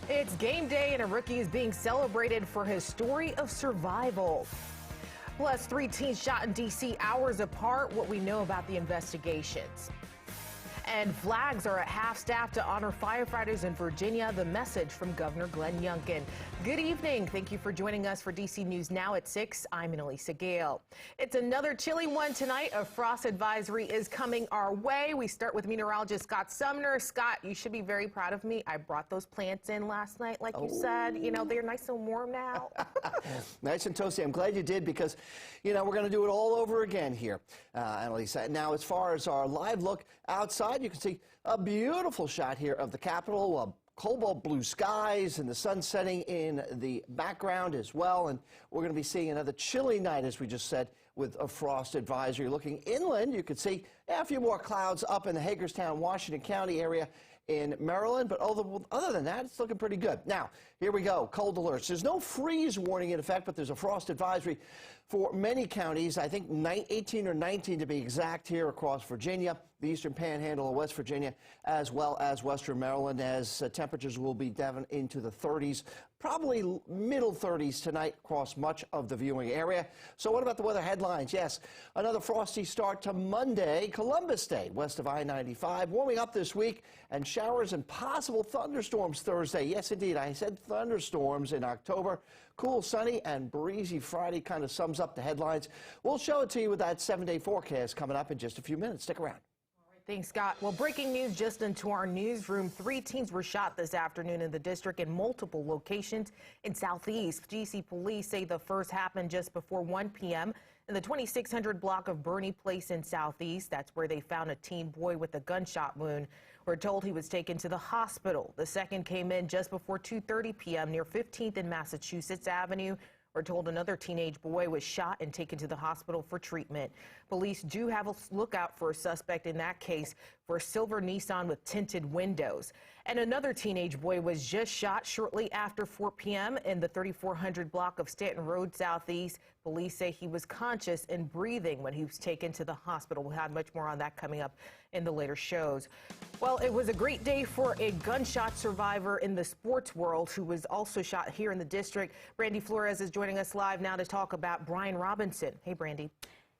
It's game day and a rookie is being celebrated for his story of survival. Plus, 3 teens shot in D.C. hours apart. What we know about the investigations. And flags are at half-staff to honor firefighters in Virginia. The message from Governor Glenn Youngkin. Good evening. Thank you for joining us for DC News Now at 6. I'm Annalisa Gale. It's another chilly one tonight. A frost advisory is coming our way. We start with meteorologist Scott Sumner. Scott, you should be very proud of me. I brought those plants in last night, like you said. You know, they're nice and warm now. Nice and toasty. I'm glad you did because, you know, we're going to do it all over again here, Annalisa. Now, as far as our live look outside, you can see a beautiful shot here of the Capitol, cobalt blue skies and the sun setting in the background as well. And we're going to be seeing another chilly night, as we just said, with a frost advisory. Looking inland, you can see a few more clouds up in the Hagerstown, Washington County area in Maryland, but other than that, it's looking pretty good. Now, here we go, cold alerts. There's no freeze warning in effect, but there's a frost advisory for many counties. I think 18 or 19 to be exact here across Virginia, the eastern panhandle of West Virginia, as well as western Maryland, as temperatures will be down into the 30s, probably middle 30s tonight across much of the viewing area. So what about the weather headlines? Yes, another frosty start to Monday, Columbus Day, west of I-95, warming up this week, and showers and possible thunderstorms Thursday. Yes, indeed, I said thunderstorms in October. Cool, sunny, and breezy Friday kind of sums up the headlines. We'll show it to you with that 7-day forecast coming up in just a few minutes. Stick around. Thanks, Scott. Well, breaking news just into our newsroom. 3 teens were shot this afternoon in the district in multiple locations in Southeast. DC police say the first happened just before 1 p.m. in the 2600 block of Bernie Place in Southeast. That's where they found a teen boy with a gunshot wound. We're told he was taken to the hospital. The second came in just before 2:30 p.m. near 15th and Massachusetts Avenue. We're told another teenage boy was shot and taken to the hospital for treatment. Police do have a lookout for a suspect in that case for a silver Nissan with tinted windows. And another teenage boy was just shot shortly after 4 p.m. in the 3400 block of Stanton Road Southeast. Police say he was conscious and breathing when he was taken to the hospital. We'll have much more on that coming up in the later shows. Well, it was a great day for a gunshot survivor in the sports world who was also shot here in the district. Brandy Flores is joining us live now to talk about Brian Robinson. Hey, Brandy.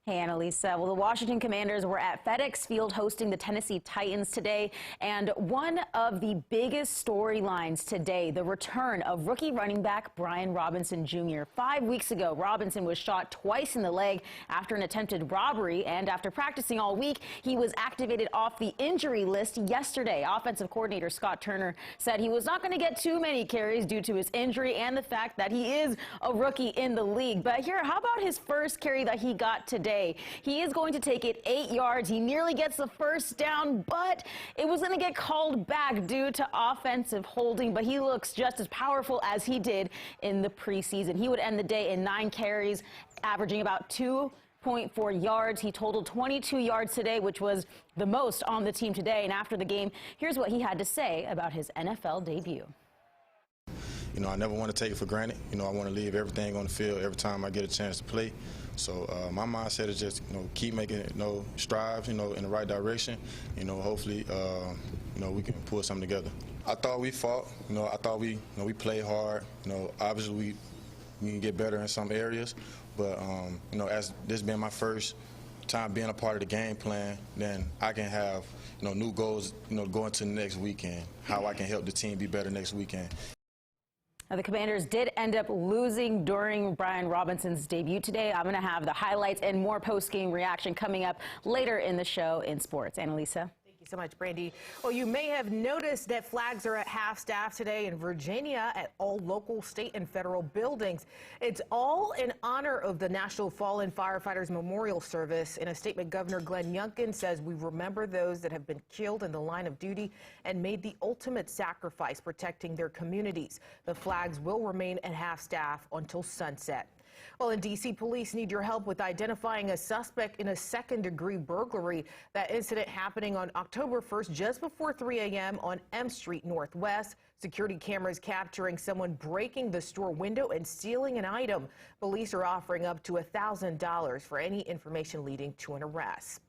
Hey, Annalisa. Well, the Washington Commanders were at FedEx Field hosting the Tennessee Titans today. And one of the biggest storylines today, the return of rookie running back Brian Robinson Jr. 5 weeks ago, Robinson was shot twice in the leg after an attempted robbery. And after practicing all week, he was activated off the injury list yesterday. Offensive coordinator Scott Turner said he was not going to get too many carries due to his injury and the fact that he is a rookie in the league. But here, how about his first carry that he got today? He is going to take it 8 yards. He nearly gets the first down, but it was going to get called back due to offensive holding. But he looks just as powerful as he did in the preseason. He would end the day in 9 carries, averaging about 2.4 yards. He totaled 22 yards today, which was the most on the team today. And after the game, here's what he had to say about his NFL debut. You know, I never want to take it for granted. You know, I want to leave everything on the field every time I get a chance to play. So my mindset is just, you know, keep making, strides, in the right direction. Hopefully, we can pull something together. I thought we fought. I thought we played hard. Obviously we can get better in some areas. But, as this being my first time being a part of the game plan, then I can have, new goals, going to the next weekend, how I can help the team be better next weekend. Now, the Commanders did end up losing during Brian Robinson's debut today. I'm going to have the highlights and more post-game reaction coming up later in the show in sports. Annalisa. Thank you so much, Brandy. Well, you may have noticed that flags are at half-staff today in Virginia at all local, state, and federal buildings. It's all in honor of the National Fallen Firefighters Memorial Service. In a statement, Governor Glenn Youngkin says we remember those that have been killed in the line of duty and made the ultimate sacrifice protecting their communities. The flags will remain at half-staff until sunset. Well, in D.C., police need your help with identifying a suspect in a second-degree burglary. That incident happening on October 1st, just before 3 a.m. on M Street Northwest. Security cameras capturing someone breaking the store window and stealing an item. Police are offering up to $1,000 for any information leading to an arrest.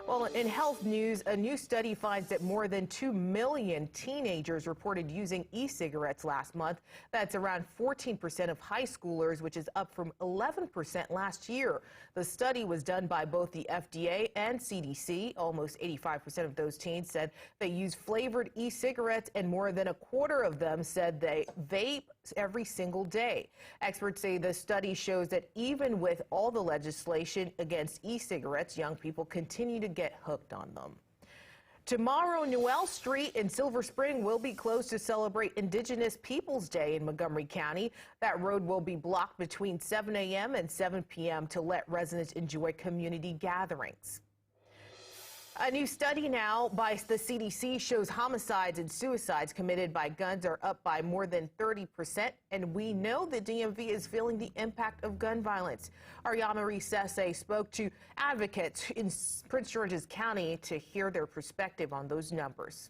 Well, in health news, a new study finds that more than 2 million teenagers reported using e-cigarettes last month. That's around 14% of high schoolers, which is up from 11% last year. The study was done by both the FDA and CDC. Almost 85% of those teens said they use flavored e-cigarettes, and more than a quarter of them said they vape every single day. Experts say the study shows that even with all the legislation against e-cigarettes, young people continue to get hooked on them. Tomorrow, Newell Street in Silver Spring will be closed to celebrate Indigenous Peoples Day in Montgomery County. That road will be blocked between 7 a.m. and 7 p.m. to let residents enjoy community gatherings. A new study now by the CDC shows homicides and suicides committed by guns are up by more than 30%, and we know the DMV is feeling the impact of gun violence. Ariana Sese spoke to advocates in Prince George's County to hear their perspective on those numbers.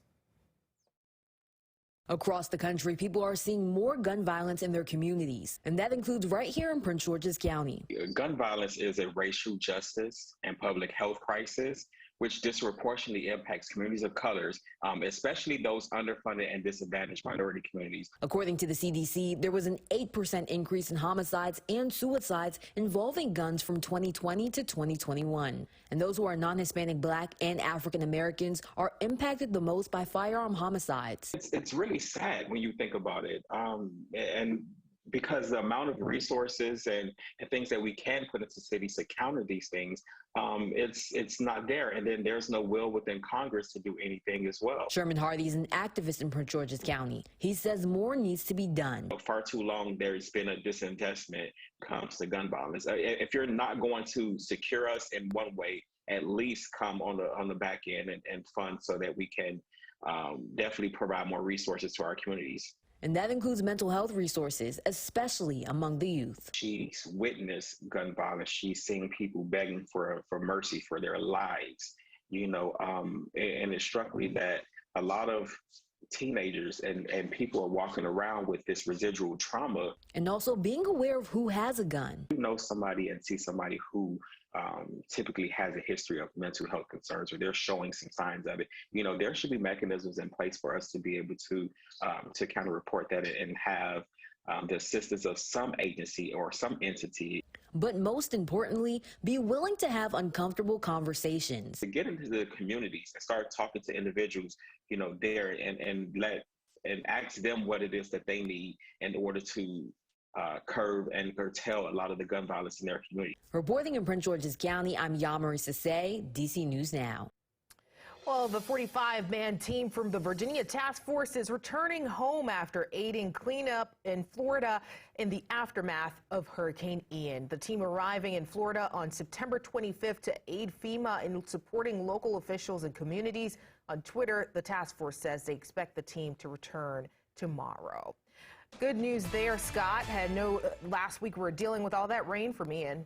Across the country, people are seeing more gun violence in their communities, and that includes right here in Prince George's County. Gun violence is a racial justice and public health crisis, which disproportionately impacts communities of colors, especially those underfunded and disadvantaged minority communities. According to the CDC, there was an 8% increase in homicides and suicides involving guns from 2020 to 2021. And those who are non-Hispanic, Black, and African Americans are impacted the most by firearm homicides. It's really sad when you think about it. And because the amount of resources and things that we can put into cities to counter these things, it's not there. And then there's no will within Congress to do anything as well. Sherman Hardy is an activist in Prince George's County. He says more needs to be done. Far too long, there's been a disinvestment comes to gun violence. If you're not going to secure us in one way, at least come on the back end and fund so that we can definitely provide more resources to our communities. And that includes mental health resources, especially among the youth. She's witnessed gun violence. She's seen people begging for mercy for their lives, and it struck me that a lot of teenagers and people are walking around with this residual trauma. And also being aware of who has a gun. You know somebody and see somebody who typically has a history of mental health concerns, or they're showing some signs of it. There should be mechanisms in place for us to be able to kind of report that and have the assistance of some agency or some entity. But most importantly, be willing to have uncomfortable conversations. To get into the communities and start talking to individuals, there and ask them what it is that they need in order to curb and curtail a lot of the gun violence in their community. Reporting in Prince George's County, I'm Yamari Sase, DC News Now. Well, the 45-man team from the Virginia Task Force is returning home after aiding cleanup in Florida in the aftermath of Hurricane Ian. The team arriving in Florida on September 25th to aid FEMA in supporting local officials and communities. On Twitter, the task force says they expect the team to return tomorrow. Good news there, Scott. Last week we were dealing with all that rain from Ian.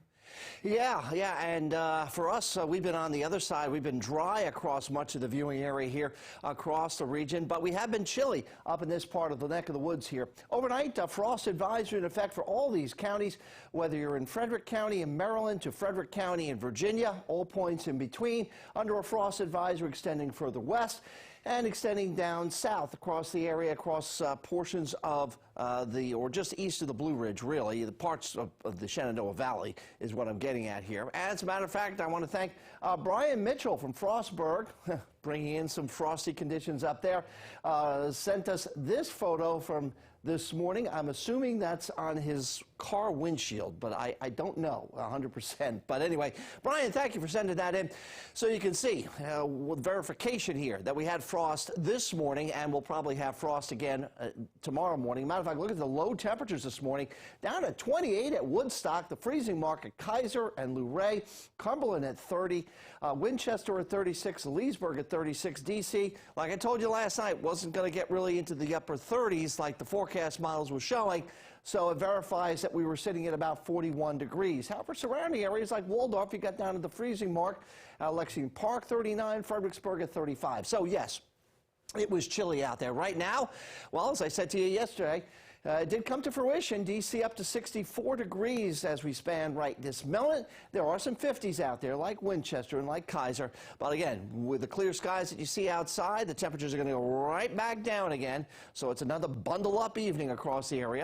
Yeah, and for us, we've been on the other side. We've been dry across much of the viewing area here across the region, but we have been chilly up in this part of the neck of the woods here. Overnight, frost advisory in effect for all these counties, whether you're in Frederick County in Maryland to Frederick County in Virginia, all points in between, under a frost advisory extending further west and extending down south across the area, across portions of or just east of the Blue Ridge, really. The parts of the Shenandoah Valley is what I'm getting at here. As a matter of fact, I want to thank Brian Mitchell from Frostburg, bringing in some frosty conditions up there, sent us this photo from this morning. I'm assuming that's on his car windshield, but I don't know 100%. But anyway, Brian, thank you for sending that in. So you can see with verification here that we had frost this morning, and we'll probably have frost again tomorrow morning. Matter of fact, look at the low temperatures this morning. Down at 28 at Woodstock, the freezing mark at Kaiser and Luray, Cumberland at 30, Winchester at 36, Leesburg at 36, D.C. Like I told you last night, wasn't going to get really into the upper 30s like the forecast models were showing. So it verifies that we were sitting at about 41 degrees. However, surrounding areas like Waldorf, you got down to the freezing mark. Lexington Park, 39, Fredericksburg at 35. So yes, It was chilly out there. Right now, well, as I said to you yesterday, it did come to fruition. D.C. up to 64 degrees as we span right this moment. There are some 50s out there like Winchester and like Kaiser. But again, with the clear skies that you see outside, the temperatures are going to go right back down again. So it's another bundle up evening across the area.